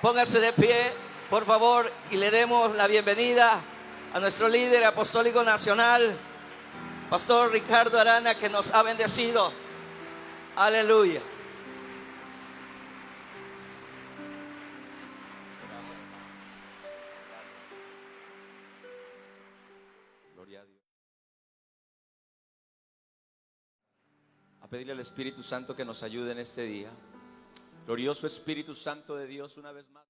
Póngase de pie, por favor, y le demos la bienvenida a nuestro líder apostólico nacional, Pastor Ricardo Arana, que nos ha bendecido. Aleluya. Gloria a Dios. A pedirle al Espíritu Santo que nos ayude en este día. Glorioso Espíritu Santo de Dios, una vez más.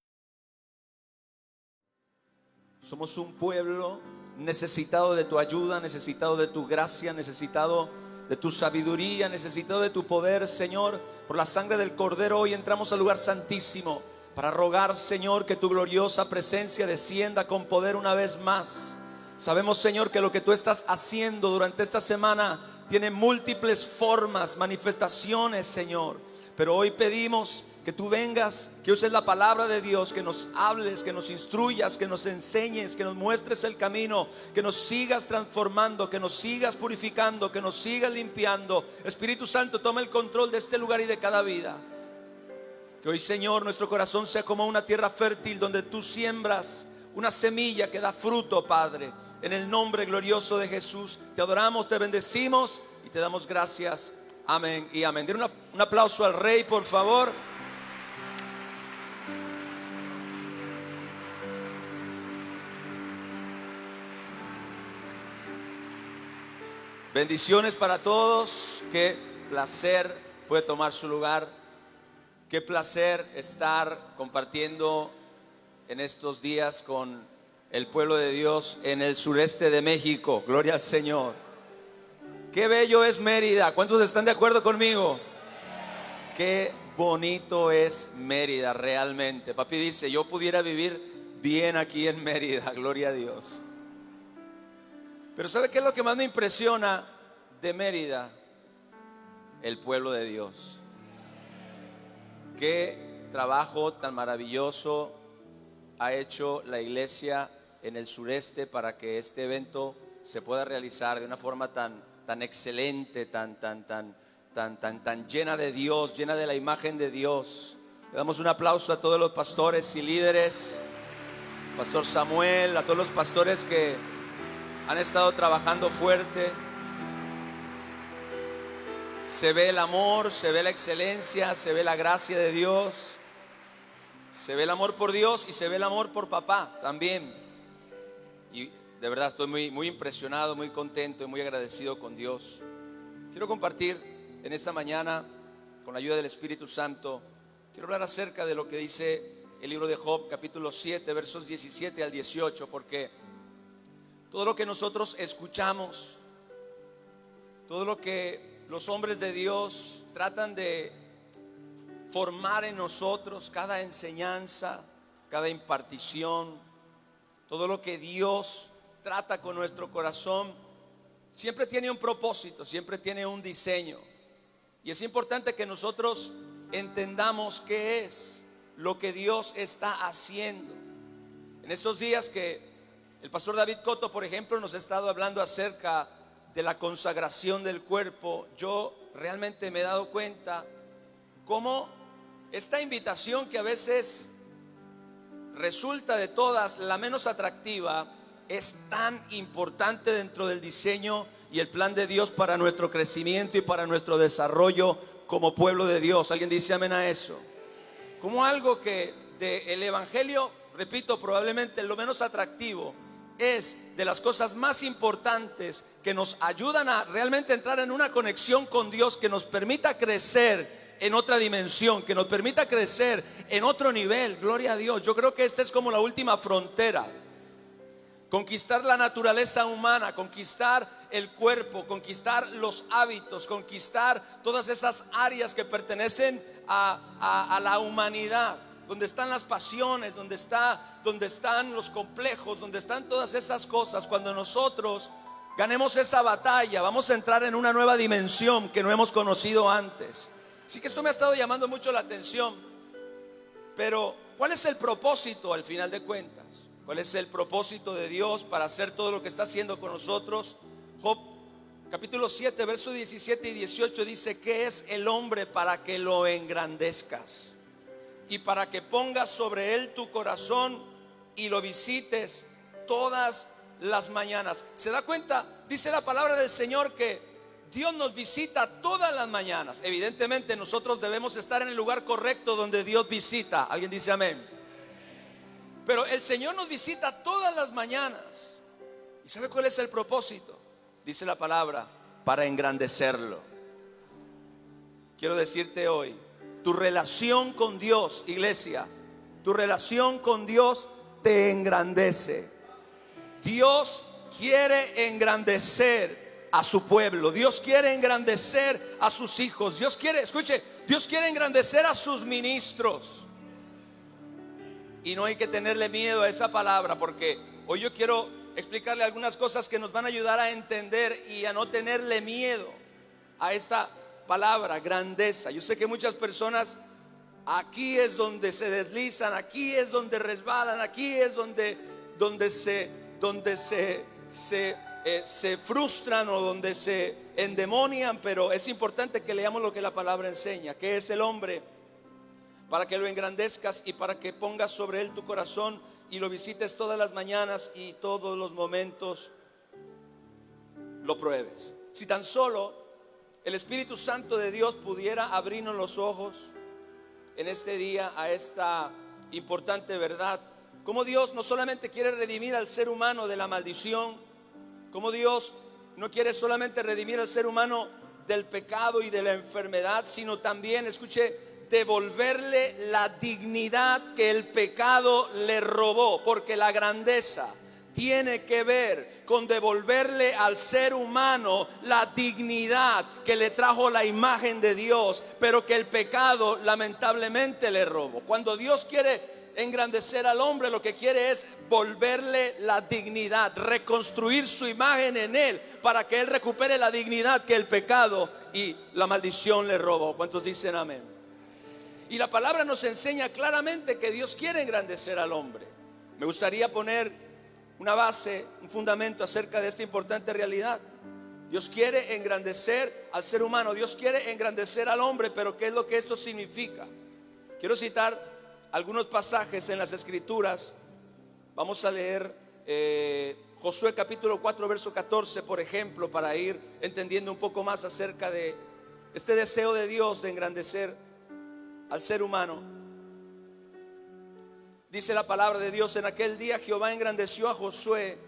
Somos un pueblo necesitado de tu ayuda, necesitado de tu gracia, necesitado de tu sabiduría, necesitado de tu poder, Señor. Por la sangre del Cordero hoy entramos al lugar santísimo para rogar, Señor, que tu gloriosa presencia descienda con poder una vez más. Sabemos, Señor, que lo que tú estás haciendo durante esta semana tiene múltiples formas, manifestaciones, Señor. Pero hoy pedimos que tú vengas, que uses la palabra de Dios, que nos hables, que nos instruyas, que nos enseñes, que nos muestres el camino, que nos sigas transformando, que nos sigas purificando, que nos sigas limpiando. Espíritu Santo, toma el control de este lugar y de cada vida. Que hoy, Señor, nuestro corazón sea como una tierra fértil donde tú siembras una semilla que da fruto, Padre. En el nombre glorioso de Jesús, te adoramos, te bendecimos y te damos gracias. Amén y amén. Den un aplauso al Rey, por favor. Bendiciones para todos. Qué placer puede tomar su lugar. Qué placer estar compartiendo en estos días con el pueblo de Dios en el sureste de México. Gloria al Señor. Qué bello es Mérida. ¿Cuántos están de acuerdo conmigo? Qué bonito es Mérida realmente. Papi dice, yo pudiera vivir bien aquí en Mérida. Gloria a Dios. Pero ¿sabe qué es lo que más me impresiona de Mérida? El pueblo de Dios. Qué trabajo tan maravilloso ha hecho la iglesia en el sureste para que este evento se pueda realizar de una forma tan excelente, tan llena de Dios, llena de la imagen de Dios. Le damos un aplauso a todos los pastores y líderes, Pastor Samuel, a todos los pastores que han estado trabajando fuerte. Se ve el amor, se ve la excelencia, se ve la gracia de Dios, se ve el amor por Dios y se ve el amor por papá también. Y de verdad estoy muy impresionado, muy contento y muy agradecido con Dios. Quiero compartir en esta mañana, con la ayuda del Espíritu Santo, quiero hablar acerca de lo que dice el libro de Job, capítulo 7, versos 17 al 18, porque todo lo que nosotros escuchamos, todo lo que los hombres de Dios tratan de formar en nosotros, cada enseñanza, cada impartición, todo lo que Dios trata con nuestro corazón, siempre tiene un propósito, siempre tiene un diseño. Y es importante que nosotros entendamos qué es lo que Dios está haciendo. En estos días que el pastor David Cotto, por ejemplo, nos ha estado hablando acerca de la consagración del cuerpo, yo realmente me he dado cuenta cómo esta invitación, que a veces resulta de todas la menos atractiva, es tan importante dentro del diseño y el plan de Dios para nuestro crecimiento y para nuestro desarrollo como pueblo de Dios. ¿Alguien dice amén a eso? Como algo que del evangelio, repito, probablemente lo menos atractivo, es de las cosas más importantes que nos ayudan a realmente entrar en una conexión con Dios, que nos permita crecer en otra dimensión, que nos permita crecer en otro nivel. Gloria a Dios. Yo creo que esta es como la última frontera. Conquistar la naturaleza humana, conquistar el cuerpo, conquistar los hábitos, conquistar todas esas áreas que pertenecen a la humanidad, donde están las pasiones, donde están los complejos, donde están todas esas cosas. Cuando nosotros ganemos esa batalla, vamos a entrar en una nueva dimensión que no hemos conocido antes. Así que esto me ha estado llamando mucho la atención. Pero ¿cuál es el propósito al final de cuentas? ¿Cuál es el propósito de Dios para hacer todo lo que está haciendo con nosotros? Job capítulo 7, versos 17 y 18 dice: ¿qué es el hombre para que lo engrandezcas? y para que pongas sobre él tu corazón y lo visites todas las mañanas. ¿Se da cuenta? Dice la palabra del Señor que Dios nos visita todas las mañanas. Evidentemente nosotros debemos estar en el lugar correcto donde Dios visita. ¿Alguien dice amén? Pero el Señor nos visita todas las mañanas. ¿Y sabe cuál es el propósito? Dice la palabra, para engrandecerlo. Quiero decirte hoy, tu relación con Dios, iglesia, tu relación con Dios te engrandece. Dios quiere engrandecer a su pueblo. Dios quiere engrandecer a sus hijos. Dios quiere, escuche, Dios quiere engrandecer a sus ministros. Y no hay que tenerle miedo a esa palabra, porque hoy yo quiero explicarle algunas cosas que nos van a ayudar a entender y a no tenerle miedo a esta palabra, grandeza. Yo sé que muchas personas aquí es donde se deslizan, aquí es donde resbalan, aquí es donde se frustran o donde se endemonian, pero es importante que leamos lo que la palabra enseña. ¿Qué es el hombre? Para que lo engrandezcas y para que pongas sobre él tu corazón y lo visites todas las mañanas y todos los momentos lo pruebes. Si tan solo el Espíritu Santo de Dios pudiera abrirnos los ojos en este día a esta importante verdad, como Dios no solamente quiere redimir al ser humano de la maldición, como Dios no quiere solamente redimir al ser humano del pecado y de la enfermedad, sino también, escuche, devolverle la dignidad que el pecado le robó, porque la grandeza tiene que ver con devolverle al ser humano la dignidad que le trajo la imagen de Dios, pero que el pecado lamentablemente le robó. Cuando Dios quiere engrandecer al hombre, lo que quiere es volverle la dignidad, reconstruir su imagen en él, para que él recupere la dignidad que el pecado y la maldición le robó. ¿Cuántos dicen amén? Y la palabra nos enseña claramente que Dios quiere engrandecer al hombre. Me gustaría poner una base, un fundamento acerca de esta importante realidad. Dios quiere engrandecer al ser humano, Dios quiere engrandecer al hombre, pero ¿qué es lo que esto significa? Quiero citar algunos pasajes en las Escrituras. Vamos a leer Josué capítulo 4 verso 14, por ejemplo, para ir entendiendo un poco más acerca de este deseo de Dios de engrandecer al ser humano. Dice la palabra de Dios: en aquel día Jehová engrandeció a Josué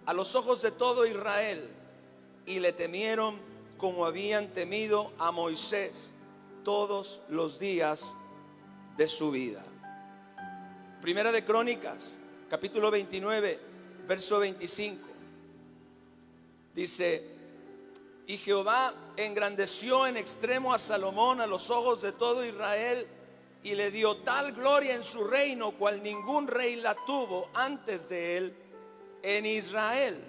a los ojos de todo Israel, y le temieron como habían temido a Moisés todos los días de su vida. Primera de Crónicas capítulo 29 verso 25 dice: y Jehová engrandeció en extremo a Salomón a los ojos de todo Israel, y le dio tal gloria en su reino cual ningún rey la tuvo antes de él en Israel.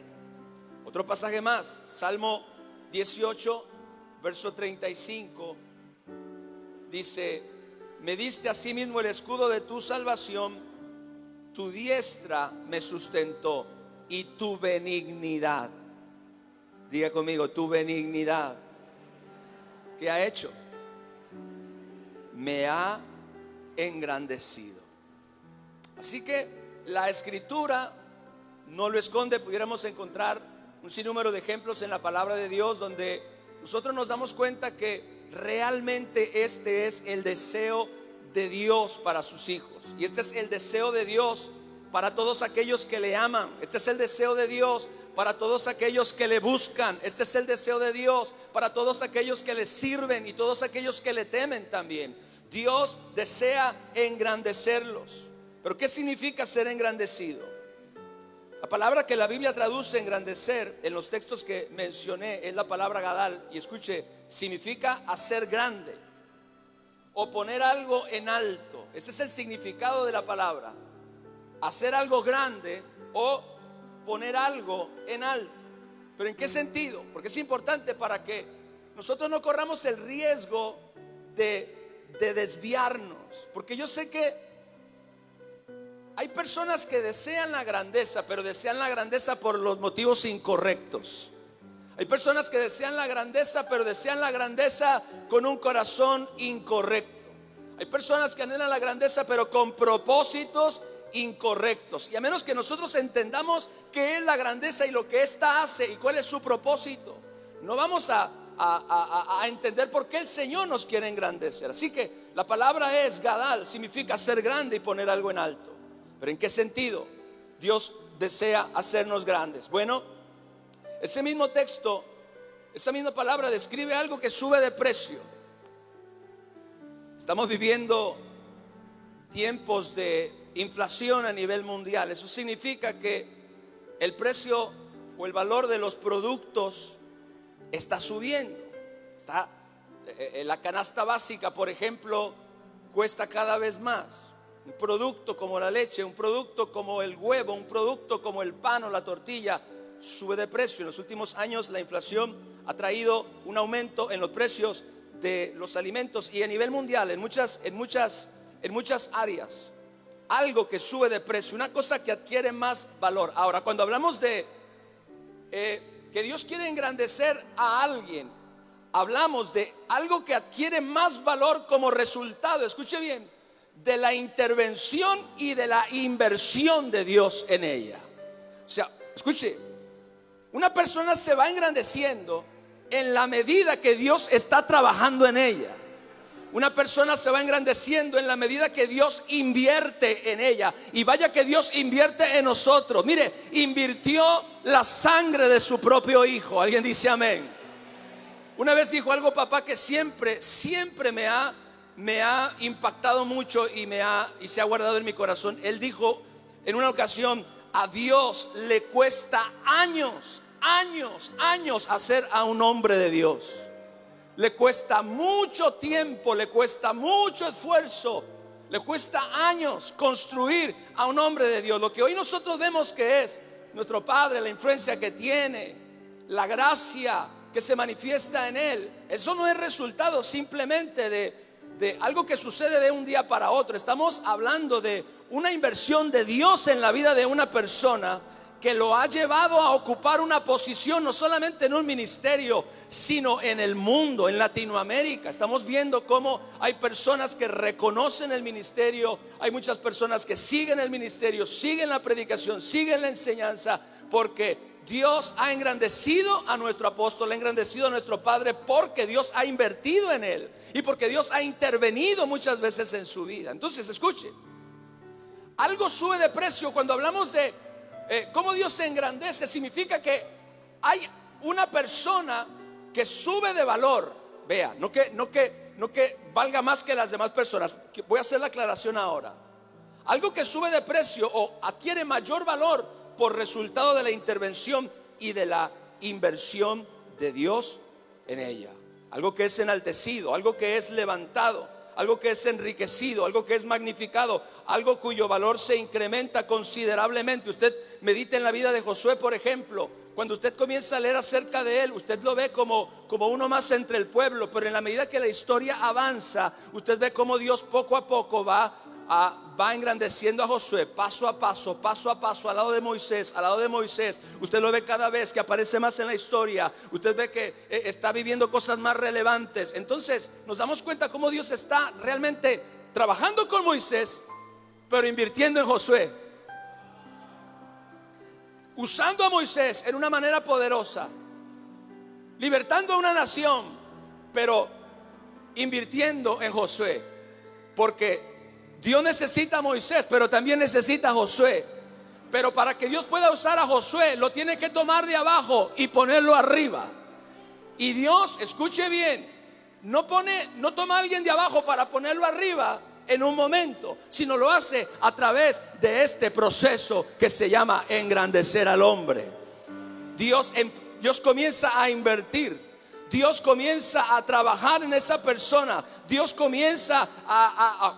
Otro pasaje más, Salmo 18 verso 35 dice: me diste asimismo el escudo de tu salvación, tu diestra me sustentó, y tu benignidad, diga conmigo, tu benignidad, ¿qué ha hecho? Me ha engrandecido. Así que la Escritura no lo esconde. Pudiéramos encontrar un sinnúmero de ejemplos en la palabra de Dios donde nosotros nos damos cuenta que realmente este es el deseo de Dios para sus hijos, y este es el deseo de Dios para todos aquellos que le aman. Este es el deseo de Dios para todos aquellos que le buscan. Este es el deseo de Dios para todos aquellos que le sirven y todos aquellos que le temen también. Dios desea engrandecerlos. Pero ¿qué significa ser engrandecido? La palabra que la Biblia traduce engrandecer en los textos que mencioné es la palabra gadal, y escuche, significa hacer grande o poner algo en alto. Ese es el significado de la palabra: hacer algo grande o poner algo en alto. ¿Pero en qué sentido? Porque es importante para que nosotros no corramos el riesgo de desviarnos. Porque yo sé que hay personas que desean la grandeza, pero desean la grandeza por los motivos incorrectos. Hay personas que desean la grandeza, pero desean la grandeza con un corazón incorrecto. Hay personas que anhelan la grandeza, pero con propósitos incorrectos. Y a menos que nosotros entendamos qué es la grandeza y lo que ésta hace y cuál es su propósito, no vamos a entender por qué el Señor nos quiere engrandecer. Así que la palabra es Gadal, significa ser grande y poner algo en alto. ¿Pero en qué sentido Dios desea hacernos grandes? Bueno, ese mismo texto, esa misma palabra describe algo que sube de precio. Estamos viviendo tiempos de inflación a nivel mundial. Eso significa que el precio o el valor de los productos está subiendo. La canasta básica, por ejemplo, cuesta cada vez más. Un producto como la leche, un producto como el huevo, un producto como el pan o la tortilla sube de precio. En los últimos años la inflación ha traído un aumento en los precios de los alimentos y a nivel mundial en muchas áreas. Algo que sube de precio, una cosa que adquiere más valor. Ahora, cuando hablamos de que Dios quiere engrandecer a alguien, hablamos de algo que adquiere más valor como resultado, escuche bien, de la intervención y de la inversión de Dios en ella. O sea, escuche, una persona se va engrandeciendo en la medida que Dios está trabajando en ella. Una persona se va engrandeciendo en la medida que Dios invierte en ella. Y vaya que Dios invierte en nosotros. Mire, invirtió la sangre de su propio hijo. ¿Alguien dice amén? Una vez dijo algo papá que siempre me ha impactado mucho y se ha guardado en mi corazón. Él dijo en una ocasión: a Dios le cuesta años hacer a un hombre de Dios. Le cuesta mucho tiempo, le cuesta mucho esfuerzo, le cuesta años construir a un hombre de Dios. Lo que hoy nosotros vemos que es nuestro Padre, la influencia que tiene, la gracia que se manifiesta en él, eso no es resultado simplemente de algo que sucede de un día para otro. Estamos hablando de una inversión de Dios en la vida de una persona que lo ha llevado a ocupar una posición no solamente en un ministerio, sino en el mundo, en Latinoamérica. Estamos viendo cómo hay personas que reconocen el ministerio, hay muchas personas que siguen el ministerio, siguen la predicación, siguen la enseñanza, porque Dios ha engrandecido a nuestro apóstol, ha engrandecido a nuestro Padre, porque Dios ha invertido en él y porque Dios ha intervenido muchas veces en su vida. Entonces, escuche, algo sube de precio cuando hablamos de cómo Dios se engrandece. Significa que hay una persona que sube de valor. Vea, no que valga más que las demás personas. Voy a hacer la aclaración ahora. Algo que sube de precio o adquiere mayor valor por resultado de la intervención y de la inversión de Dios en ella. Algo que es enaltecido, algo que es levantado, algo que es enriquecido, algo que es magnificado, algo cuyo valor se incrementa considerablemente. Usted medita en la vida de Josué, por ejemplo. Cuando usted comienza a leer acerca de él, usted lo ve como uno más entre el pueblo. Pero en la medida que la historia avanza, usted ve cómo Dios poco a poco va engrandeciendo a Josué, paso a paso, al lado de Moisés. Usted lo ve cada vez que aparece más en la historia. Usted ve que está viviendo cosas más relevantes. Entonces nos damos cuenta cómo Dios está realmente trabajando con Moisés, pero invirtiendo en Josué, usando a Moisés en una manera poderosa, libertando a una nación, pero invirtiendo en Josué, porque Dios necesita a Moisés, pero también necesita a Josué. Pero para que Dios pueda usar a Josué, lo tiene que tomar de abajo y ponerlo arriba. Y Dios, escuche bien, no toma a alguien de abajo para ponerlo arriba en un momento, sino lo hace a través de este proceso que se llama engrandecer al hombre. Dios comienza a invertir. Dios comienza a trabajar en esa persona. Dios comienza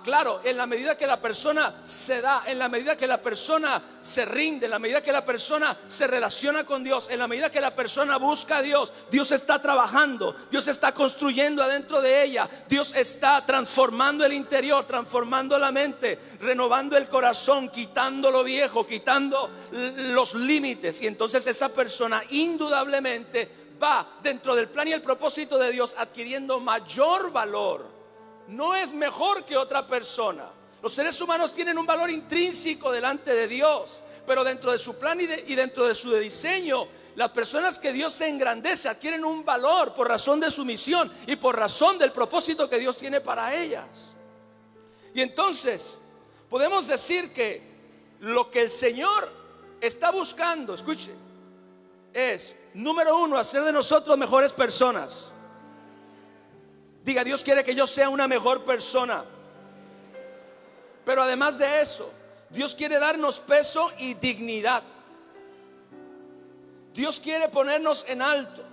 claro, en la medida que la persona se da, en la medida que la persona se rinde, en la medida que la persona se relaciona con Dios, en la medida que la persona busca a Dios, Dios está trabajando, Dios está construyendo adentro de ella, Dios está transformando el interior, transformando la mente, renovando el corazón, quitando lo viejo, quitando los límites. Y entonces esa persona indudablemente va dentro del plan y el propósito de Dios adquiriendo mayor valor no es mejor que otra persona. Los seres humanos tienen un valor intrínseco delante de Dios, pero dentro de su plan y dentro de su diseño, las personas que Dios se engrandece adquieren un valor por razón de su misión y por razón del propósito que Dios tiene para ellas. Y entonces podemos decir que lo que el Señor está buscando, escuche, es, número uno, hacer de nosotros mejores personas. Diga, Dios quiere que yo sea una mejor persona. Pero además de eso, Dios quiere darnos peso y dignidad. Dios quiere ponernos en alto.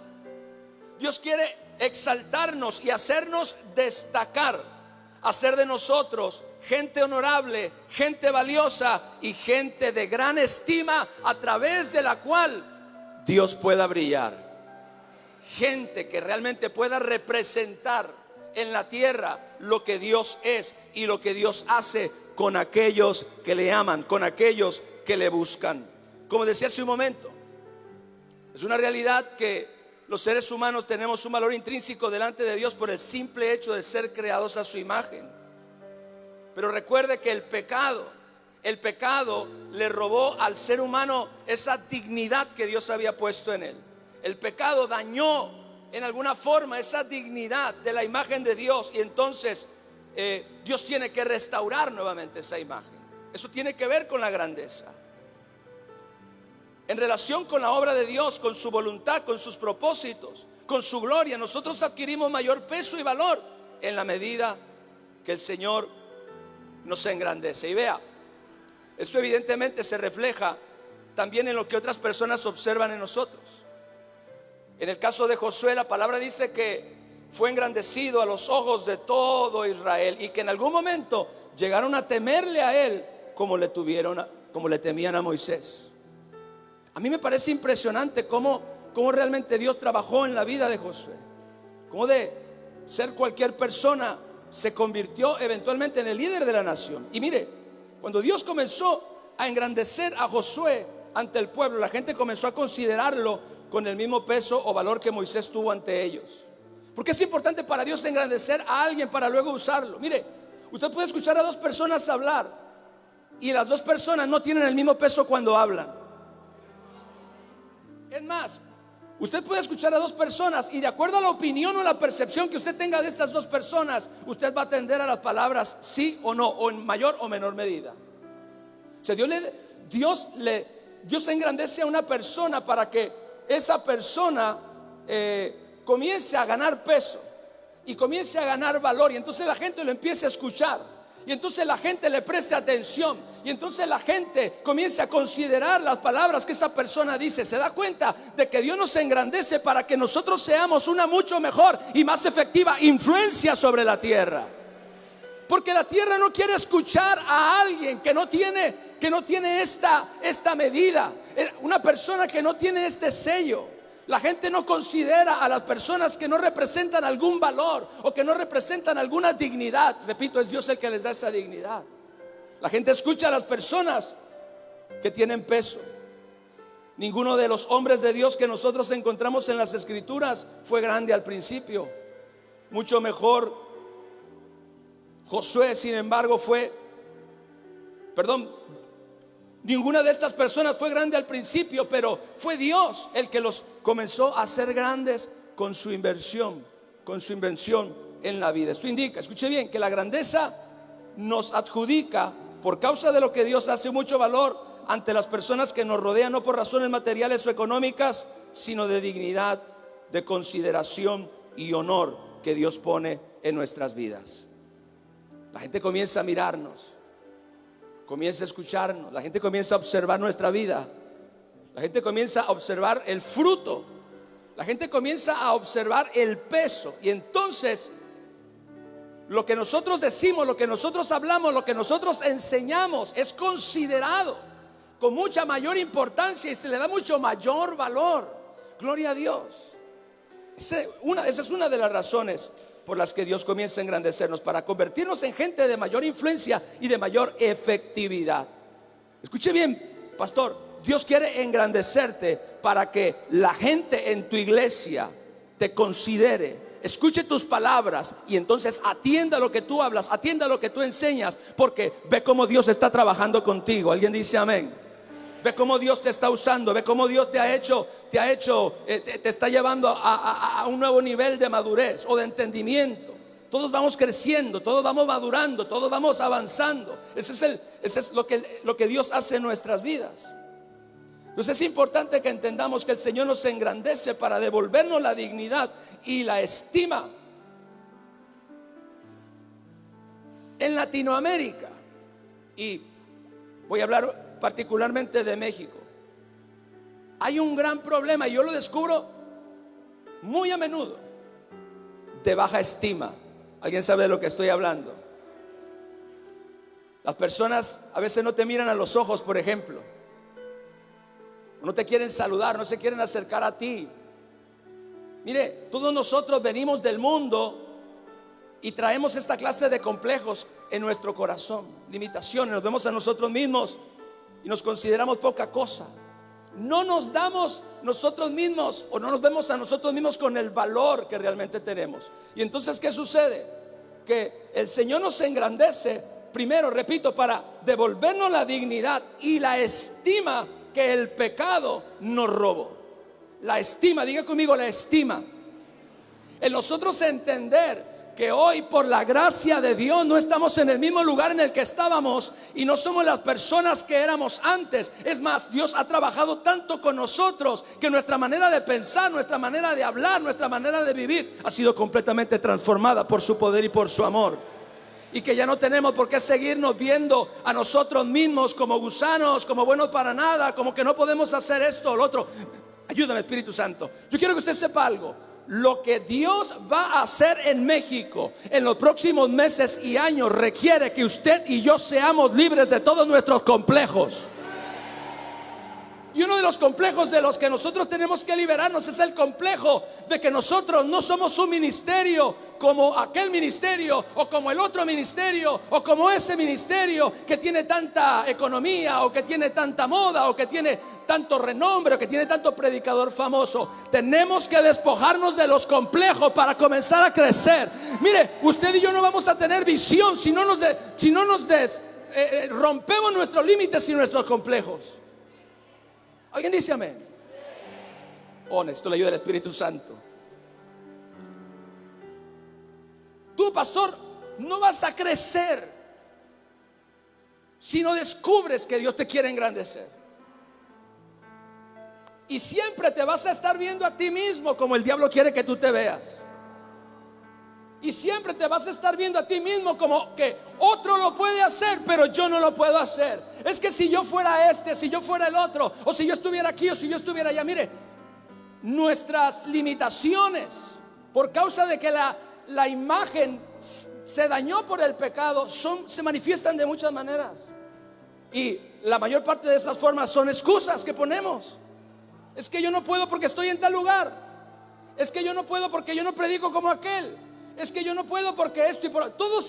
Dios quiere exaltarnos y hacernos destacar, hacer de nosotros gente honorable, gente valiosa y gente de gran estima, a través de la cual Dios pueda brillar. Gente que realmente pueda representar en la tierra lo que Dios es y lo que Dios hace con aquellos que le aman, con aquellos que le buscan. Como decía hace un momento, es una realidad que los seres humanos tenemos un valor intrínseco delante de Dios por el simple hecho de ser creados a su imagen. Pero recuerde que el pecado le robó al ser humano esa dignidad que Dios había puesto en él. El pecado dañó en alguna forma esa dignidad de la imagen de Dios, y entonces Dios tiene que restaurar nuevamente esa imagen. Eso tiene que ver con la grandeza. En relación con la obra de Dios, con su voluntad, con sus propósitos, con su gloria, nosotros adquirimos mayor peso y valor en la medida que el Señor nos engrandece. Y vea, esto evidentemente se refleja también en lo que otras personas observan en nosotros. En el caso de Josué, la palabra dice que fue engrandecido a los ojos de todo Israel, y que en algún momento llegaron a temerle a él como le temían a Moisés. A mí me parece impresionante cómo realmente Dios trabajó en la vida de Josué. Cómo de ser cualquier persona se convirtió eventualmente en el líder de la nación. Y mire, cuando Dios comenzó a engrandecer a Josué ante el pueblo, la gente comenzó a considerarlo con el mismo peso o valor que Moisés tuvo ante ellos. Porque es importante para Dios engrandecer a alguien para luego usarlo. Mire, usted puede escuchar a dos personas hablar y las dos personas no tienen el mismo peso cuando hablan. Es más, usted puede escuchar a dos personas y de acuerdo a la opinión o la percepción que usted tenga de estas dos personas, usted va a atender a las palabras sí o no, o en mayor o menor medida. O sea, Dios engrandece a una persona para que esa persona comience a ganar peso y comience a ganar valor, y entonces la gente lo empiece a escuchar. Y entonces la gente le preste atención, y entonces la gente comienza a considerar las palabras que esa persona dice. Se da cuenta de que Dios nos engrandece para que nosotros seamos una mucho mejor y más efectiva influencia sobre la tierra. Porque la tierra no quiere escuchar a alguien que no tiene esta medida, una persona que no tiene este sello. La gente no considera a las personas que no representan algún valor o que no representan alguna dignidad. Repito, es Dios el que les da esa dignidad. La gente escucha a las personas que tienen peso. Ninguno de los hombres de Dios que nosotros encontramos en las Escrituras fue grande al principio. Mucho mejor Josué, sin embargo, ninguna de estas personas fue grande al principio, pero fue Dios el que los comenzó a hacer grandes con su invención en la vida. Esto indica, escuche bien, que la grandeza nos adjudica, por causa de lo que Dios hace, mucho valor ante las personas que nos rodean, no por razones materiales o económicas, sino de dignidad, de consideración y honor que Dios pone en nuestras vidas. La gente comienza a mirarnos, comienza a escucharnos, la gente comienza a observar nuestra vida, la gente comienza a observar el fruto, la gente comienza a observar el peso, y entonces lo que nosotros decimos, lo que nosotros hablamos, lo que nosotros enseñamos es considerado con mucha mayor importancia y se le da mucho mayor valor. Gloria a Dios. Esa es una de las razones por las que Dios comienza a engrandecernos, para convertirnos en gente de mayor influencia y de mayor efectividad. Escuche bien, pastor, Dios quiere engrandecerte para que la gente en tu iglesia te considere escuche tus palabras y entonces atienda lo que tú hablas, atienda lo que tú enseñas, porque ve cómo Dios está trabajando contigo. Alguien dice amén. Ve cómo Dios te está usando, ve cómo Dios te está llevando a un nuevo nivel de madurez o de entendimiento. Todos vamos creciendo, todos vamos madurando, todos vamos avanzando. Ese es lo que Dios hace en nuestras vidas. Entonces es importante que entendamos que el Señor nos engrandece para devolvernos la dignidad y la estima. En Latinoamérica, y voy a hablar particularmente de México, hay un gran problema, y yo lo descubro muy a menudo, de baja estima. ¿Alguien sabe de lo que estoy hablando? Las personas a veces no te miran a los ojos, por ejemplo, no te quieren saludar, no se quieren acercar a ti. Mire, todos nosotros venimos del mundo y traemos esta clase de complejos en nuestro corazón, limitaciones, nos vemos a nosotros mismos y nos consideramos poca cosa. No nos damos nosotros mismos, o no nos vemos a nosotros mismos con el valor que realmente tenemos. Y entonces, ¿qué sucede? Que el Señor nos engrandece, primero, repito, para devolvernos la dignidad y la estima que el pecado nos robó. La estima, diga conmigo, la estima. En nosotros entender que hoy, por la gracia de Dios, no estamos en el mismo lugar en el que estábamos y no somos las personas que éramos antes. Es más, Dios ha trabajado tanto con nosotros que nuestra manera de pensar, nuestra manera de hablar, nuestra manera de vivir ha sido completamente transformada por su poder y por su amor. Y que ya no tenemos por qué seguirnos viendo a nosotros mismos como gusanos, como buenos para nada, como que no podemos hacer esto o lo otro. Ayúdame, Espíritu Santo. Yo quiero que usted sepa algo. Lo que Dios va a hacer en México en los próximos meses y años requiere que usted y yo seamos libres de todos nuestros complejos. Y uno de los complejos de los que nosotros tenemos que liberarnos es el complejo de que nosotros no somos un ministerio como aquel ministerio, o como el otro ministerio, o como ese ministerio que tiene tanta economía, o que tiene tanta moda, o que tiene tanto renombre, o que tiene tanto predicador famoso. Tenemos que despojarnos de los complejos para comenzar a crecer. Mire, usted y yo no vamos a tener visión si no nos rompemos nuestros límites y nuestros complejos. ¿Alguien dice amén? Honesto, le ayuda el Espíritu Santo. Tú, pastor, no vas a crecer si no descubres que Dios te quiere engrandecer. Y siempre te vas a estar viendo a ti mismo como el diablo quiere que tú te veas. Y siempre te vas a estar viendo a ti mismo como que otro lo puede hacer, pero yo no lo puedo hacer. Es que si yo fuera si yo fuera el otro, o si yo estuviera aquí, o si yo estuviera allá. Mire, nuestras limitaciones, por causa de que la imagen se dañó por el pecado, se manifiestan de muchas maneras. Y la mayor parte de esas formas son excusas que ponemos. Es que yo no puedo porque estoy en tal lugar. Es que yo no puedo porque yo no predico como aquel. Es que yo no puedo porque esto y por todas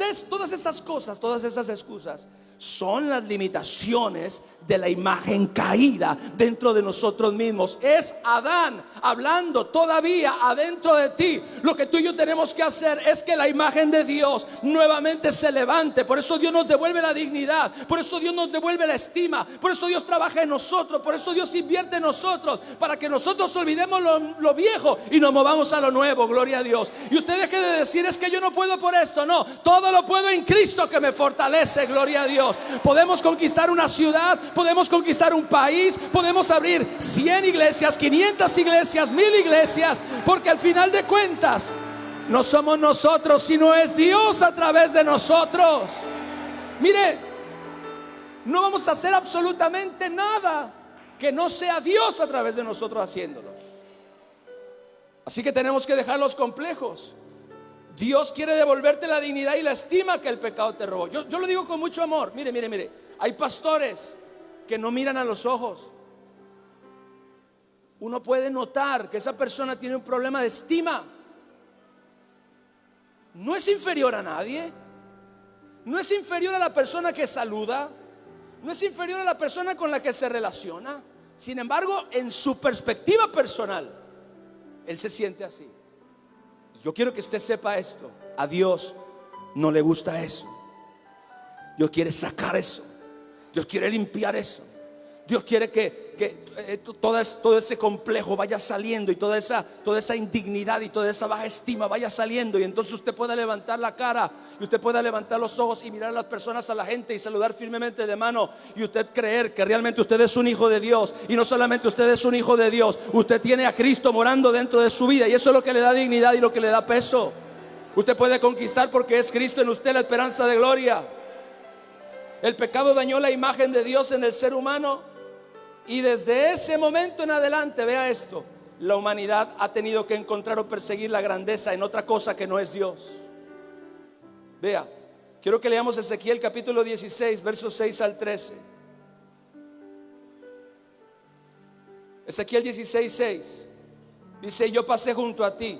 esas cosas, todas esas excusas son las limitaciones de la imagen caída dentro de nosotros mismos. Es Adán hablando todavía adentro de ti. Lo que tú y yo tenemos que hacer es que la imagen de Dios nuevamente se levante. Por eso Dios nos devuelve la dignidad, por eso Dios nos devuelve la estima, por eso Dios trabaja en nosotros, por eso Dios invierte en nosotros, para que nosotros olvidemos lo viejo y nos movamos a lo nuevo. Gloria a Dios. Y usted deje de decir: es que yo no puedo por esto. No, todo lo puedo en Cristo que me fortalece. Gloria a Dios. Podemos conquistar una ciudad, podemos conquistar un país, podemos abrir 100 iglesias, 500 iglesias, 1000 iglesias, porque al final de cuentas no somos nosotros, sino es Dios a través de nosotros. Mire, no vamos a hacer absolutamente nada que no sea Dios a través de nosotros haciéndolo. Así que tenemos que dejar los complejos. Dios quiere devolverte la dignidad y la estima que el pecado te robó. Yo lo digo con mucho amor. Mire, hay pastores que no miran a los ojos. Uno puede notar que esa persona tiene un problema de estima. No es inferior a nadie. No es inferior a la persona que saluda. No es inferior a la persona con la que se relaciona. Sin embargo, en su perspectiva personal, él se siente así. Yo quiero que usted sepa esto. A Dios no le gusta eso. Dios quiere sacar eso. Dios quiere limpiar eso. Dios quiere que todo ese complejo vaya saliendo, y toda esa indignidad y toda esa baja estima vaya saliendo, y entonces usted pueda levantar la cara y usted pueda levantar los ojos y mirar a las personas, a la gente, y saludar firmemente de mano, y usted creer que realmente usted es un hijo de Dios. Y no solamente usted es un hijo de Dios, usted tiene a Cristo morando dentro de su vida, y eso es lo que le da dignidad y lo que le da peso. Usted puede conquistar porque es Cristo en usted la esperanza de gloria. El pecado dañó la imagen de Dios en el ser humano, y desde ese momento en adelante, vea esto, la humanidad ha tenido que encontrar o perseguir la grandeza en otra cosa que no es Dios. Vea, quiero que leamos Ezequiel capítulo 16, versos 6 al 13. Ezequiel 16, 6 dice: yo pasé junto a ti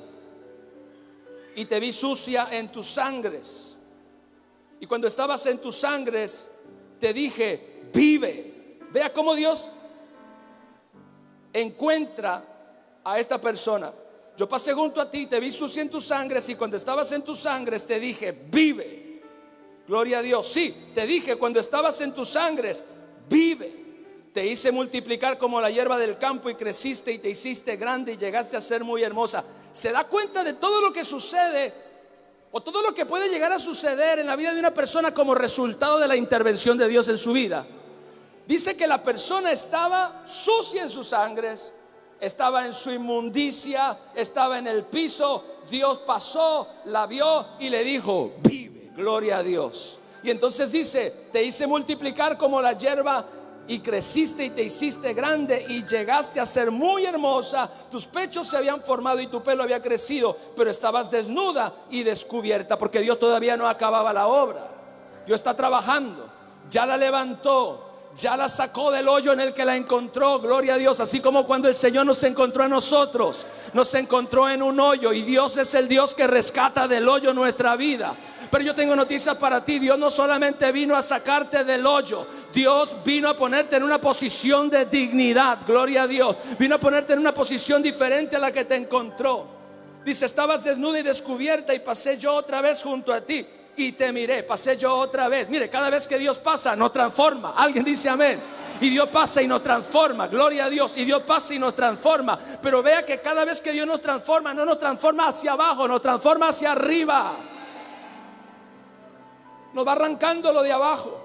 y te vi sucia en tus sangres, y cuando estabas en tus sangres te dije, vive. Vea cómo Dios encuentra a esta persona. Yo pasé junto a ti, te vi sucia en tus sangres, y cuando estabas en tus sangres te dije, vive. Gloria a Dios. Sí, te dije cuando estabas en tus sangres, vive. Te hice multiplicar como la hierba del campo, y creciste y te hiciste grande y llegaste a ser muy hermosa. ¿Se da cuenta de todo lo que sucede, o todo lo que puede llegar a suceder en la vida de una persona como resultado de la intervención de Dios en su vida? Dice que la persona estaba sucia en sus sangres, estaba en su inmundicia, estaba en el piso. Dios pasó, la vio y le dijo, vive. Gloria a Dios. Y entonces dice, te hice multiplicar como la hierba, y creciste y te hiciste grande y llegaste a ser muy hermosa. Tus pechos se habían formado y tu pelo había crecido, pero estabas desnuda y descubierta, porque Dios todavía no acababa la obra. Dios está trabajando, ya la levantó, ya la sacó del hoyo en el que la encontró. Gloria a Dios. Así como cuando el Señor nos encontró a nosotros, nos encontró en un hoyo, y Dios es el Dios que rescata del hoyo nuestra vida. Pero yo tengo noticias para ti. Dios no solamente vino a sacarte del hoyo, Dios vino a ponerte en una posición de dignidad. Gloria a Dios. Vino a ponerte en una posición diferente a la que te encontró. Dice, estabas desnuda y descubierta, y pasé yo otra vez junto a ti y te miré. Pasé yo otra vez. Mire, cada vez que Dios pasa nos transforma. Alguien dice amén. Y Dios pasa y nos transforma. Gloria a Dios. Y Dios pasa y nos transforma. Pero vea que cada vez que Dios nos transforma, no nos transforma hacia abajo, nos transforma hacia arriba. Nos va arrancando lo de abajo.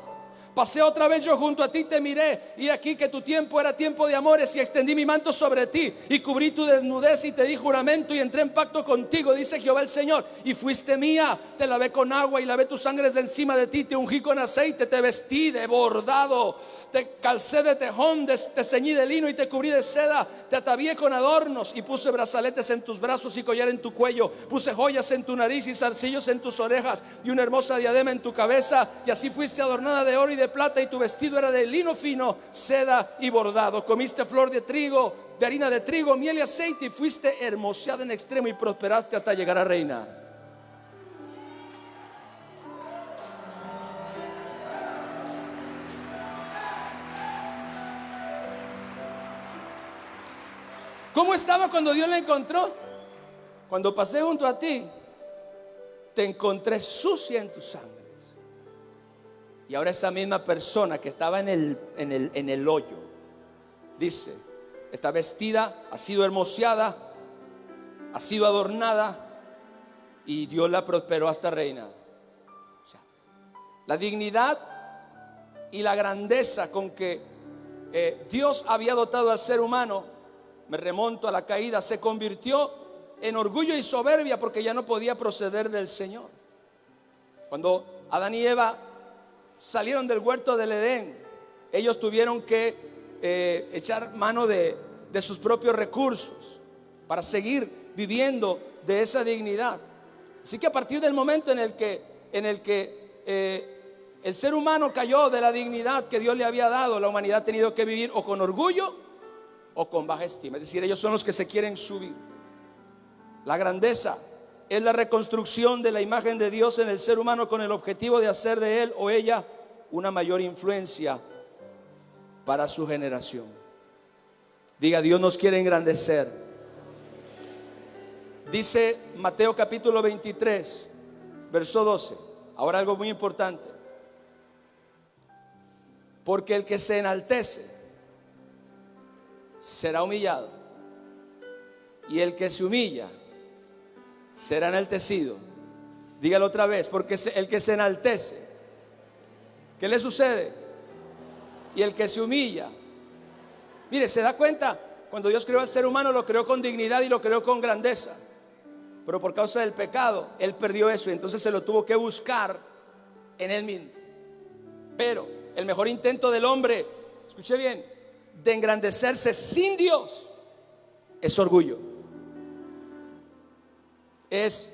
Pasé otra vez yo junto a ti, te miré, y aquí que tu tiempo era tiempo de amores, y extendí mi manto sobre ti y cubrí tu desnudez, y te di juramento y entré en pacto contigo, dice Jehová el Señor, y fuiste mía. Te lavé con agua y lavé tus sangres de encima de ti, te ungí con aceite, te vestí de bordado, te calcé de tejón, te ceñí de lino y te cubrí de seda, te atavié con adornos y puse brazaletes en tus brazos y collar en tu cuello, puse joyas en tu nariz y zarcillos en tus orejas y una hermosa diadema en tu cabeza, y así fuiste adornada de oro y de plata, y tu vestido era de lino fino, seda y bordado. Comiste flor de trigo, de harina de trigo, miel y aceite, y fuiste hermoseada en extremo y prosperaste hasta llegar a reinar. ¿Cómo estaba cuando Dios la encontró? Cuando pasé junto a ti, te encontré sucia en tus sangres. Y ahora esa misma persona que estaba en el hoyo, dice, está vestida, ha sido hermoseada, ha sido adornada, y Dios la prosperó hasta reinar. O sea, la dignidad y la grandeza con que Dios había dotado al ser humano, me remonto a la caída, se convirtió en orgullo y soberbia, porque ya no podía proceder del Señor. Cuando Adán y Eva salieron del huerto del Edén, ellos tuvieron que echar mano de sus propios recursos para seguir viviendo de esa dignidad. Así que a partir del momento en el que el ser humano cayó de la dignidad que Dios le había dado, la humanidad ha tenido que vivir o con orgullo o con baja estima. Es decir, ellos son los que se quieren subir. La grandeza es la reconstrucción de la imagen de Dios en el ser humano, con el objetivo de hacer de él o ella una mayor influencia para su generación. Diga, Dios nos quiere engrandecer. Dice Mateo capítulo 23, verso 12. Ahora algo muy importante. Porque el que se enaltece será humillado, y el que se humilla será enaltecido. Dígalo otra vez, porque el que se enaltece, ¿qué le sucede? Y el que se humilla. Mire, ¿se da cuenta? Cuando Dios creó al ser humano, lo creó con dignidad y lo creó con grandeza. Pero por causa del pecado, Él perdió eso y entonces se lo tuvo que buscar en Él mismo. Pero el mejor intento del hombre, escuche bien, de engrandecerse sin Dios es orgullo, es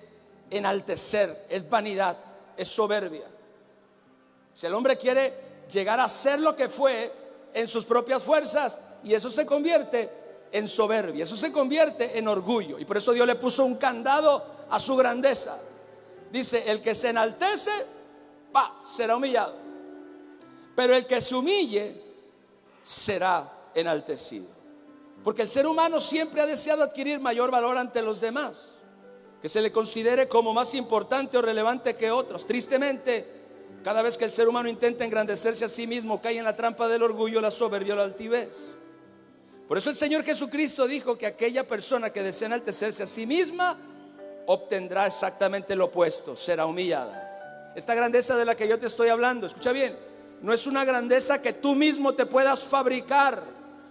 enaltecer, es vanidad, es soberbia. Si el hombre quiere llegar a ser lo que fue en sus propias fuerzas, y eso se convierte en soberbia, eso se convierte en orgullo. Y por eso Dios le puso un candado a su grandeza. Dice: el que se enaltece, será humillado, pero el que se humille será enaltecido. Porque el ser humano siempre ha deseado adquirir mayor valor ante los demás, que se le considere como más importante o relevante que otros. Tristemente, cada vez que el ser humano intenta engrandecerse a sí mismo, cae en la trampa del orgullo, la soberbia o la altivez. Por eso el Señor Jesucristo dijo que aquella persona que desea enaltecerse a sí misma obtendrá exactamente lo opuesto, será humillada. Esta grandeza de la que yo te estoy hablando, escucha bien, no es una grandeza que tú mismo te puedas fabricar.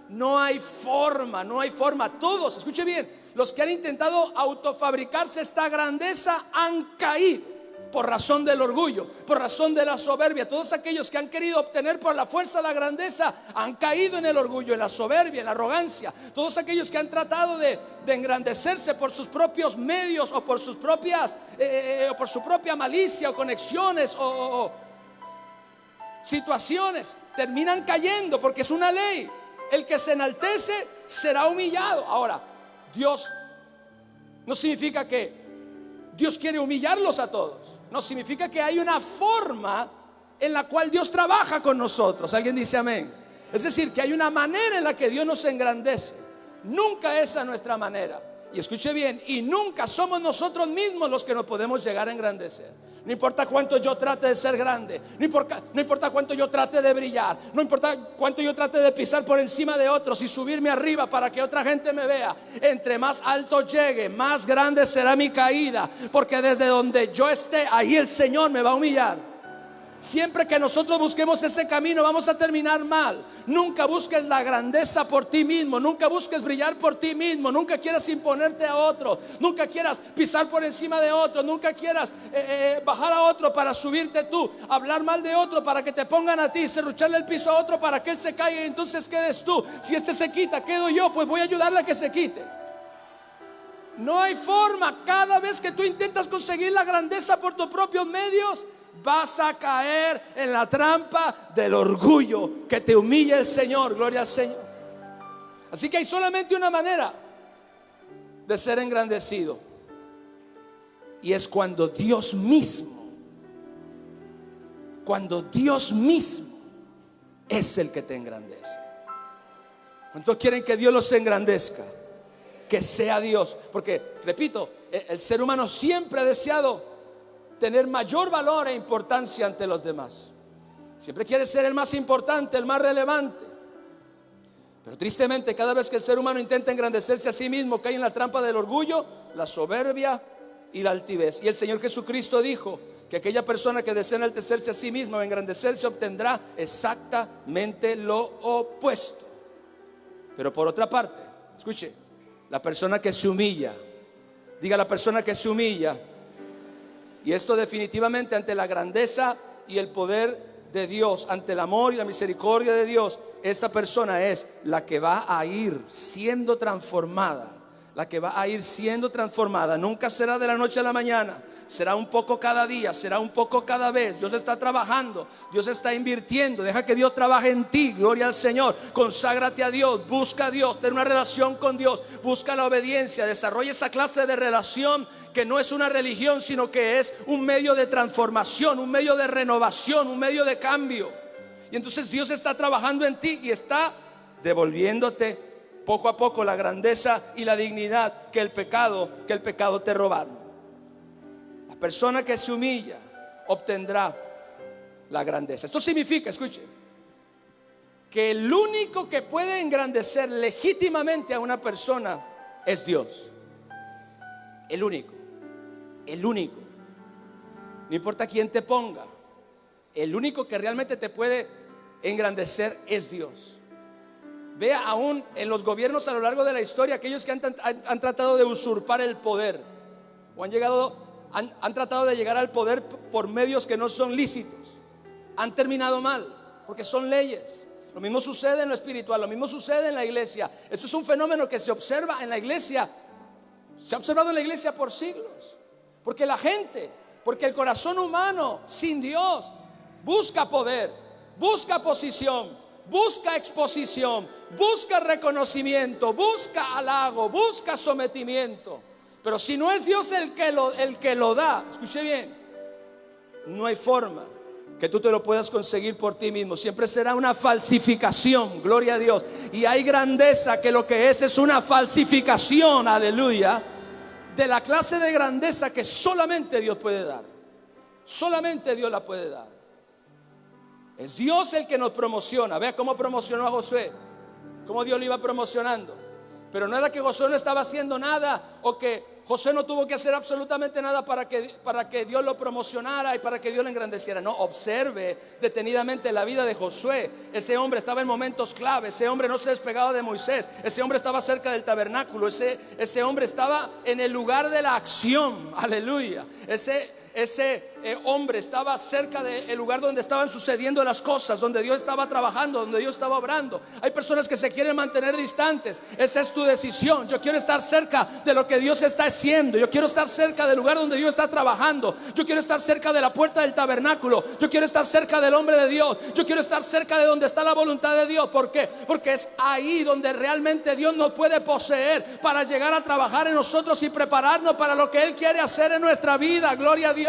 No hay forma, no hay forma. Todos, escuche bien, los que han intentado autofabricarse esta grandeza han caído por razón del orgullo, por razón de la soberbia. Todos aquellos que han querido obtener por la fuerza la grandeza han caído en el orgullo, en la soberbia, en la arrogancia. Todos aquellos que han tratado de engrandecerse por sus propios medios o por sus propias o por su propia malicia o conexiones o situaciones, terminan cayendo, porque es una ley. El que se enaltece será humillado. Ahora, Dios no significa que Dios quiere humillarlos a todos. No, significa que hay una forma en la cual Dios trabaja con nosotros. ¿Alguien dice amén? Es decir, que hay una manera en la que Dios nos engrandece. Nunca esa nuestra manera. Y escuche bien, y nunca somos nosotros mismos los que nos podemos llegar a engrandecer. No importa cuánto yo trate de ser grande, no importa cuánto yo trate de brillar, no importa cuánto yo trate de pisar por encima de otros y subirme arriba para que otra gente me vea. Entre más alto llegue, más grande será mi caída, porque desde donde yo esté, ahí el Señor me va a humillar. Siempre que nosotros busquemos ese camino, vamos a terminar mal. Nunca busques la grandeza por ti mismo, nunca busques brillar por ti mismo, nunca quieras imponerte a otro, nunca quieras pisar por encima de otro, nunca quieras bajar a otro para subirte tú, hablar mal de otro para que te pongan a ti, serrucharle el piso a otro para que él se caiga y entonces quedes tú. Si este se quita, quedo yo, pues voy a ayudarle a que se quite. No hay forma. Cada vez que tú intentas conseguir la grandeza por tus propios medios, vas a caer en la trampa del orgullo, que te humilla el Señor. Gloria al Señor. Así que hay solamente una manera de ser engrandecido, y es cuando Dios mismo es el que te engrandece. ¿Cuántos quieren que Dios los engrandezca? Que sea Dios. Porque, repito, el ser humano siempre ha deseado tener mayor valor e importancia ante los demás. Siempre quiere ser el más importante, el más relevante. Pero tristemente, cada vez que el ser humano intenta engrandecerse a sí mismo, cae en la trampa del orgullo, la soberbia y la altivez. Y el Señor Jesucristo dijo que aquella persona que desea enaltecerse a sí misma o engrandecerse obtendrá exactamente lo opuesto. Pero por otra parte, escuche, la persona que se humilla, diga, la persona que se humilla. Y esto definitivamente, ante la grandeza y el poder de Dios, ante el amor y la misericordia de Dios, esta persona es la que va a ir siendo transformada. La que va a ir siendo transformada. Nunca será de la noche a la mañana. Será un poco cada día, será un poco cada vez. Dios está trabajando, Dios está invirtiendo. Deja que Dios trabaje en ti, gloria al Señor. Conságrate a Dios, busca a Dios, ten una relación con Dios, busca la obediencia, desarrolla esa clase de relación que no es una religión, sino que es un medio de transformación, un medio de renovación, un medio de cambio. Y entonces Dios está trabajando en ti y está devolviéndote poco a poco la grandeza y la dignidad que el pecado te robaron. La persona que se humilla obtendrá la grandeza. Esto significa, escuche, que el único que puede engrandecer legítimamente a una persona es Dios. El único. No importa quién te ponga, el único que realmente te puede engrandecer es Dios. Vea aún en los gobiernos a lo largo de la historia, aquellos que han tratado de usurpar el poder o han tratado de llegar al poder por medios que no son lícitos, han terminado mal, porque son leyes. Lo mismo sucede en lo espiritual, lo mismo sucede en la iglesia. Eso es un fenómeno que se observa en la iglesia, se ha observado en la iglesia por siglos, porque porque el corazón humano sin Dios busca poder, busca posición, busca exposición, busca reconocimiento, busca halago, busca sometimiento. Pero si no es Dios el que lo da, escuche bien, no hay forma que tú te lo puedas conseguir por ti mismo. Siempre será una falsificación, gloria a Dios. Y hay grandeza que lo que es una falsificación, aleluya, de la clase de grandeza que solamente Dios puede dar. Solamente Dios la puede dar. Es Dios el que nos promociona. Vea cómo promocionó a Josué, cómo Dios lo iba promocionando. Pero no era que Josué no estaba haciendo nada, o que Josué no tuvo que hacer absolutamente nada para que Dios lo promocionara y para que Dios lo engrandeciera. No, observe detenidamente la vida de Josué. Ese hombre estaba en momentos clave. Ese hombre no se despegaba de Moisés. Ese hombre estaba cerca del tabernáculo. Ese hombre estaba en el lugar de la acción. Aleluya. Ese hombre estaba cerca del lugar donde estaban sucediendo las cosas, donde Dios estaba trabajando, donde Dios estaba obrando. Hay personas que se quieren mantener distantes. Esa es tu decisión. Yo quiero estar cerca de lo que Dios está haciendo. Yo quiero estar cerca del lugar donde Dios está trabajando. Yo quiero estar cerca de la puerta del tabernáculo. Yo quiero estar cerca del hombre de Dios. Yo quiero estar cerca de donde está la voluntad de Dios. ¿Por qué? Porque es ahí donde realmente Dios nos puede poseer para llegar a trabajar en nosotros y prepararnos para lo que Él quiere hacer en nuestra vida. Gloria a Dios.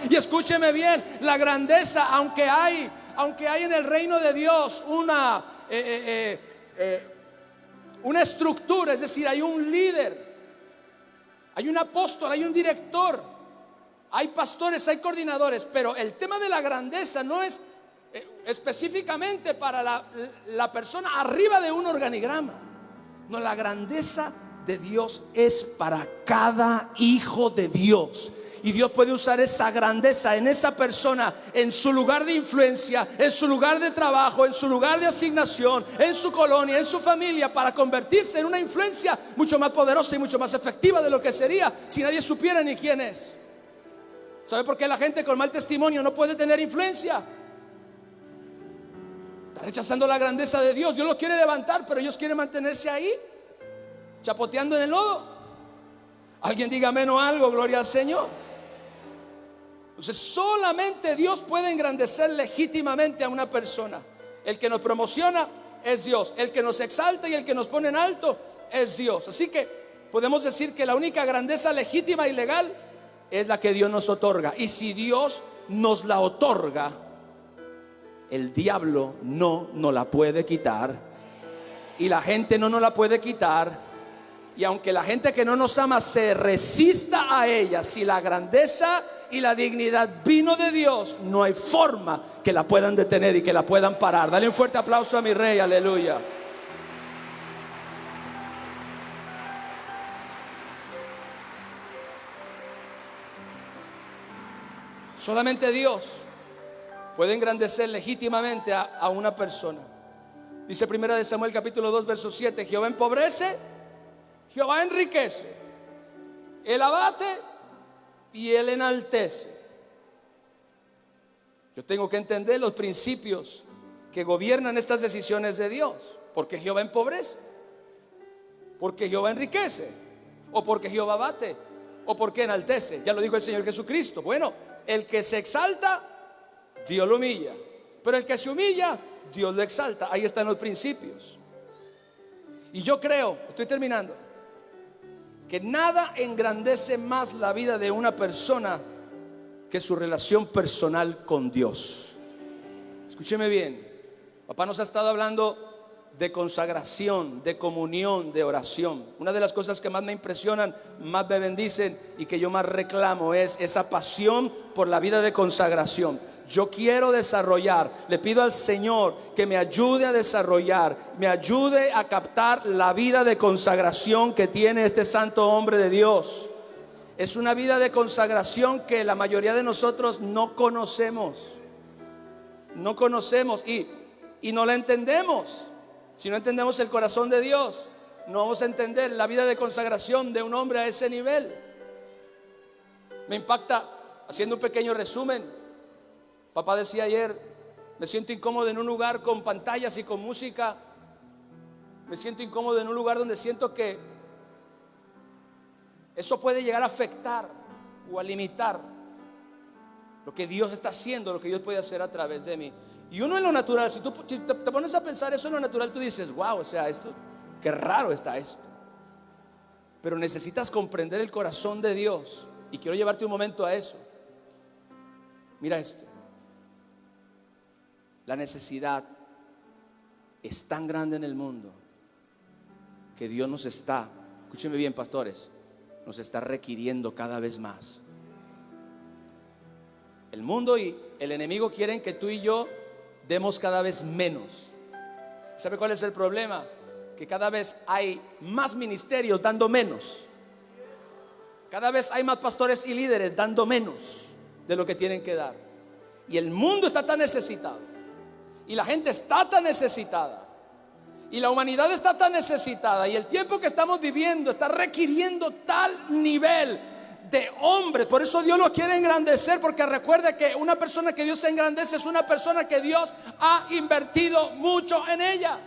Y escúcheme bien, la grandeza, aunque hay en el reino de Dios una estructura, es decir, hay un líder, hay un apóstol, hay un director, hay pastores, hay coordinadores, pero el tema de la grandeza no es específicamente para la persona arriba de un organigrama. No, la grandeza de Dios es para cada hijo de Dios. Y Dios puede usar esa grandeza en esa persona, en su lugar de influencia, en su lugar de trabajo, en su lugar de asignación, en su colonia, en su familia, para convertirse en una influencia mucho más poderosa y mucho más efectiva de lo que sería si nadie supiera ni quién es. ¿Sabe por qué la gente con mal testimonio no puede tener influencia? Está rechazando la grandeza de Dios. Dios los quiere levantar, pero ellos quieren mantenerse ahí, chapoteando en el lodo. Alguien diga amén o algo, gloria al Señor. Entonces solamente Dios puede engrandecer legítimamente a una persona. El que nos promociona es Dios. El que nos exalta y el que nos pone en alto es Dios. Así que podemos decir que la única grandeza legítima y legal es la que Dios nos otorga. Y si Dios nos la otorga, el diablo no nos la puede quitar. Y la gente no nos la puede quitar. Y aunque la gente que no nos ama se resista a ella, si la grandeza y la dignidad vino de Dios, no hay forma que la puedan detener y que la puedan parar. Dale un fuerte aplauso a mi rey, aleluya. Solamente Dios puede engrandecer legítimamente a una persona. Dice 1 Samuel capítulo 2 verso 7: Jehová empobrece, Jehová enriquece, Él abate y Él enaltece. Yo tengo que entender los principios que gobiernan estas decisiones de Dios. Porque Jehová empobrece, porque Jehová enriquece, o porque Jehová abate, o porque enaltece. Ya lo dijo el Señor Jesucristo. Bueno, el que se exalta, Dios lo humilla, pero el que se humilla, Dios lo exalta. Ahí están los principios. Y yo creo, estoy terminando, que nada engrandece más la vida de una persona que su relación personal con Dios. Escúcheme bien. Papá nos ha estado hablando de consagración, de comunión, de oración. Una de las cosas que más me impresionan, más me bendicen y que yo más reclamo es esa pasión por la vida de consagración. Yo quiero desarrollar, le pido al Señor que me ayude a desarrollar, me ayude a captar la vida de consagración que tiene este santo hombre de Dios. Es una vida de consagración que la mayoría de nosotros no conocemos. No conocemos y no la entendemos. Si no entendemos el corazón de Dios, no vamos a entender la vida de consagración de un hombre a ese nivel. Me impacta, haciendo un pequeño resumen. Papá decía ayer, me siento incómodo en un lugar con pantallas y con música. Me siento incómodo en un lugar donde siento que eso puede llegar a afectar o a limitar lo que Dios está haciendo, lo que Dios puede hacer a través de mí. Y uno en lo natural, si te pones a pensar eso en lo natural, tú dices, wow, o sea, esto, qué raro está esto. Pero necesitas comprender el corazón de Dios. Y quiero llevarte un momento a eso. Mira esto. La necesidad es tan grande en el mundo que Dios nos está, escúcheme bien, pastores, nos está requiriendo cada vez más. El mundo y el enemigo quieren que tú y yo demos cada vez menos. ¿Sabe cuál es el problema? Que cada vez hay más ministerios dando menos. Cada vez hay más pastores y líderes dando menos de lo que tienen que dar. Y el mundo está tan necesitado. Y la gente está tan necesitada. Y la humanidad está tan necesitada. Y el tiempo que estamos viviendo está requiriendo tal nivel de hombres. Por eso Dios lo quiere engrandecer. Porque recuerde que una persona que Dios engrandece es una persona que Dios ha invertido mucho en ella,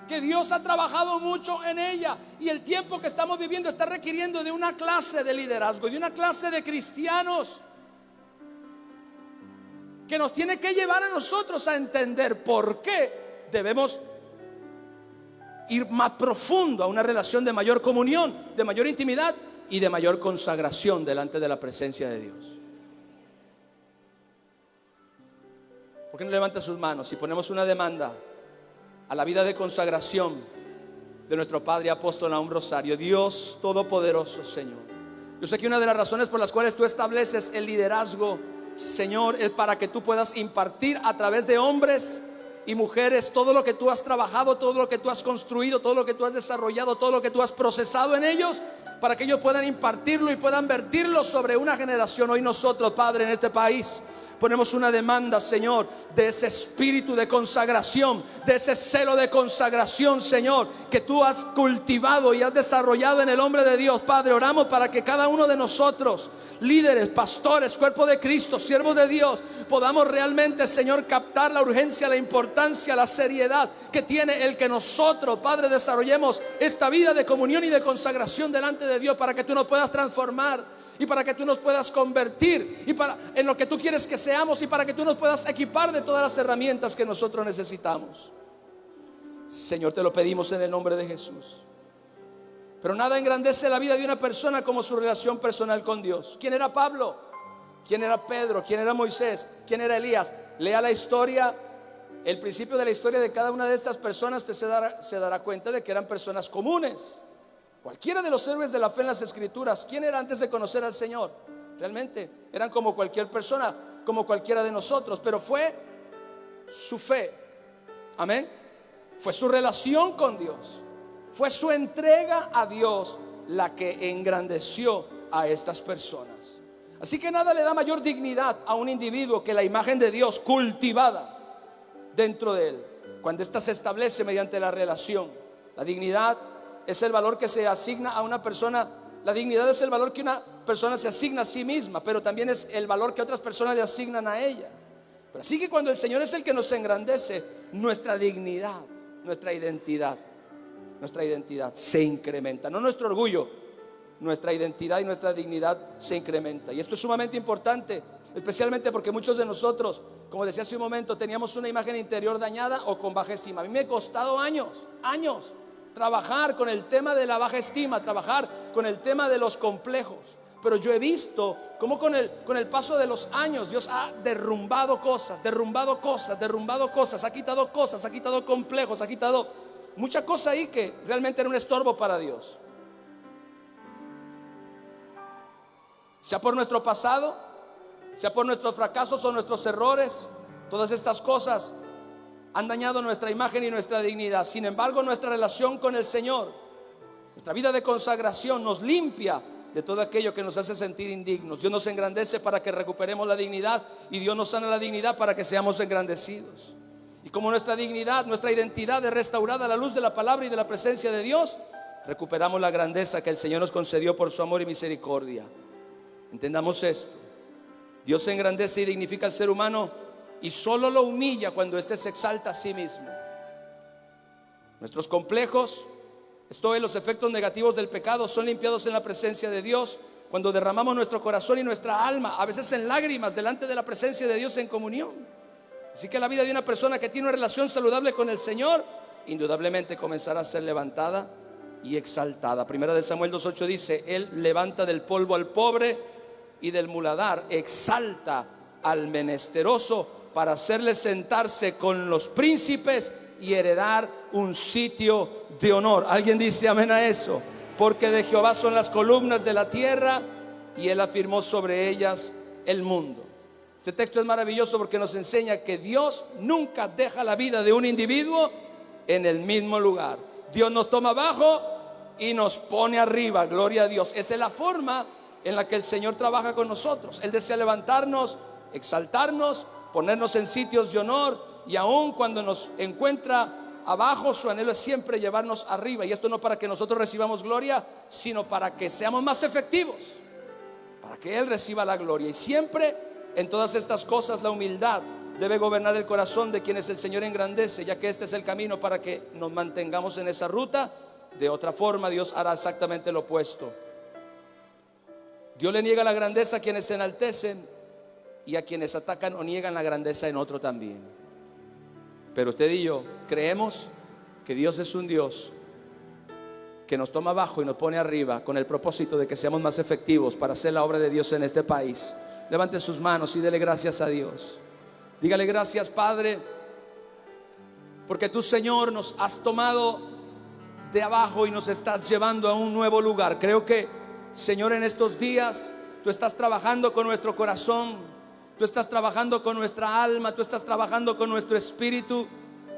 que Dios ha trabajado mucho en ella. Y el tiempo que estamos viviendo está requiriendo de una clase de liderazgo, de una clase de cristianos que nos tiene que llevar a nosotros a entender por qué debemos ir más profundo a una relación de mayor comunión, de mayor intimidad y de mayor consagración delante de la presencia de Dios. ¿Por qué no levanta sus manos y ponemos una demanda a la vida de consagración de nuestro Padre Apóstol Nahum Rosario? Dios Todopoderoso, Señor, yo sé que una de las razones por las cuales tú estableces el liderazgo, Señor, es para que tú puedas impartir a través de hombres y mujeres todo lo que tú has trabajado, todo lo que tú has construido, todo lo que tú has desarrollado, todo lo que tú has procesado en ellos, para que ellos puedan impartirlo y puedan vertirlo sobre una generación. Hoy nosotros, Padre, en este país ponemos una demanda, Señor, de ese espíritu de consagración, de ese celo de consagración, Señor, que tú has cultivado y has desarrollado en el hombre de Dios. Padre, oramos para que cada uno de nosotros, líderes, pastores, cuerpo de Cristo, siervos de Dios, podamos realmente, Señor, captar la urgencia, la importancia, la seriedad que tiene el que nosotros, Padre, desarrollemos esta vida de comunión y de consagración delante de Dios, para que tú nos puedas transformar y para que tú nos puedas convertir y en lo que tú quieres que seamos, y para que tú nos puedas equipar de todas las herramientas que nosotros necesitamos. Señor, te lo pedimos en el nombre de Jesús. Pero nada engrandece la vida de una persona como su relación personal con Dios. ¿Quién era Pablo? ¿Quién era Pedro? ¿Quién era Moisés? ¿Quién era Elías? Lea la historia, el principio de la historia de cada una de estas personas. Usted se dará cuenta de que eran personas comunes. Cualquiera de los héroes de la fe en las Escrituras, ¿quién era antes de conocer al Señor? Realmente eran como cualquier persona, como cualquiera de nosotros, pero fue su fe, amén, fue su relación con Dios, fue su entrega a Dios la que engrandeció a estas personas. Así que nada le da mayor dignidad a un individuo que la imagen de Dios cultivada dentro de él, cuando ésta se establece mediante la relación. La dignidad es el valor que se asigna a una persona. La dignidad es el valor que una persona se asigna a sí misma, pero también es el valor que otras personas le asignan a ella. Pero así que cuando el Señor es el que nos engrandece, nuestra dignidad, nuestra identidad se incrementa. No nuestro orgullo, nuestra identidad y nuestra dignidad se incrementa. Y esto es sumamente importante, especialmente porque muchos de nosotros, como decía hace un momento, teníamos una imagen interior dañada o con baja estima. A mí me ha costado años trabajar con el tema de la baja estima, trabajar con el tema de los complejos. Pero yo he visto cómo con el paso de los años Dios ha derrumbado cosas, derrumbado cosas, derrumbado cosas, ha quitado cosas, ha quitado complejos, ha quitado mucha cosa ahí que realmente era un estorbo para Dios. Sea por nuestro pasado, sea por nuestros fracasos o nuestros errores, todas estas cosas han dañado nuestra imagen y nuestra dignidad. Sin embargo, nuestra relación con el Señor, nuestra vida de consagración nos limpia de todo aquello que nos hace sentir indignos. Dios nos engrandece para que recuperemos la dignidad, y Dios nos sana la dignidad para que seamos engrandecidos. Y como nuestra dignidad, nuestra identidad es restaurada a la luz de la palabra y de la presencia de Dios, recuperamos la grandeza que el Señor nos concedió por su amor y misericordia. Entendamos esto: Dios engrandece y dignifica al ser humano, y solo lo humilla cuando éste se exalta a sí mismo. Nuestros complejos, esto es, los efectos negativos del pecado, son limpiados en la presencia de Dios cuando derramamos nuestro corazón y nuestra alma, a veces en lágrimas, delante de la presencia de Dios en comunión. Así que la vida de una persona que tiene una relación saludable con el Señor, indudablemente comenzará a ser levantada y exaltada. Primera de Samuel 2:8 dice: Él levanta del polvo al pobre y del muladar exalta al menesteroso, para hacerle sentarse con los príncipes y heredar un sitio de honor. ¿Alguien dice amén a eso? Porque de Jehová son las columnas de la tierra, y Él afirmó sobre ellas el mundo. Este texto es maravilloso porque nos enseña que Dios nunca deja la vida de un individuo en el mismo lugar. Dios nos toma abajo y nos pone arriba. Gloria a Dios. Esa es la forma en la que el Señor trabaja con nosotros. Él desea levantarnos, exaltarnos, ponernos en sitios de honor, y aun cuando nos encuentra abajo, su anhelo es siempre llevarnos arriba. Y esto no para que nosotros recibamos gloria, sino para que seamos más efectivos, para que Él reciba la gloria. Y siempre en todas estas cosas la humildad debe gobernar el corazón de quienes el Señor engrandece, ya que este es el camino para que nos mantengamos en esa ruta. De otra forma, Dios hará exactamente lo opuesto. Dios le niega la grandeza a quienes se enaltecen, y a quienes atacan o niegan la grandeza en otro también. Pero usted y yo creemos que Dios es un Dios que nos toma abajo y nos pone arriba, con el propósito de que seamos más efectivos para hacer la obra de Dios en este país. Levante sus manos y dele gracias a Dios. Dígale: gracias, Padre, porque tú, Señor, nos has tomado de abajo y nos estás llevando a un nuevo lugar. Creo que, Señor, en estos días tú estás trabajando con nuestro corazón, tú estás trabajando con nuestra alma, tú estás trabajando con nuestro espíritu,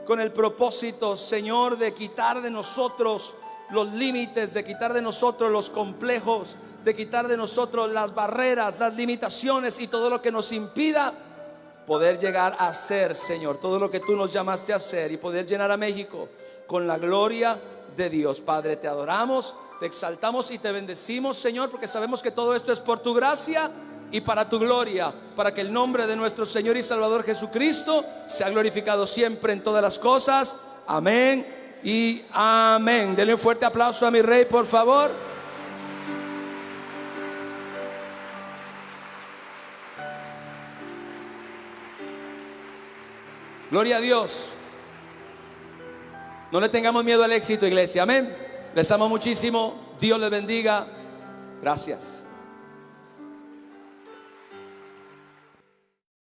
con el propósito, Señor, de quitar de nosotros los límites, de quitar de nosotros los complejos, de quitar de nosotros las barreras, las limitaciones y todo lo que nos impida poder llegar a ser, Señor, todo lo que tú nos llamaste a hacer, y poder llenar a México con la gloria de Dios. Padre, te adoramos, te exaltamos y te bendecimos, Señor, porque sabemos que todo esto es por tu gracia y para tu gloria, para que el nombre de nuestro Señor y Salvador Jesucristo sea glorificado siempre en todas las cosas. Amén y amén. Denle un fuerte aplauso a mi Rey, por favor. Gloria a Dios. No le tengamos miedo al éxito, iglesia. Amén. Les amo muchísimo. Dios les bendiga. Gracias.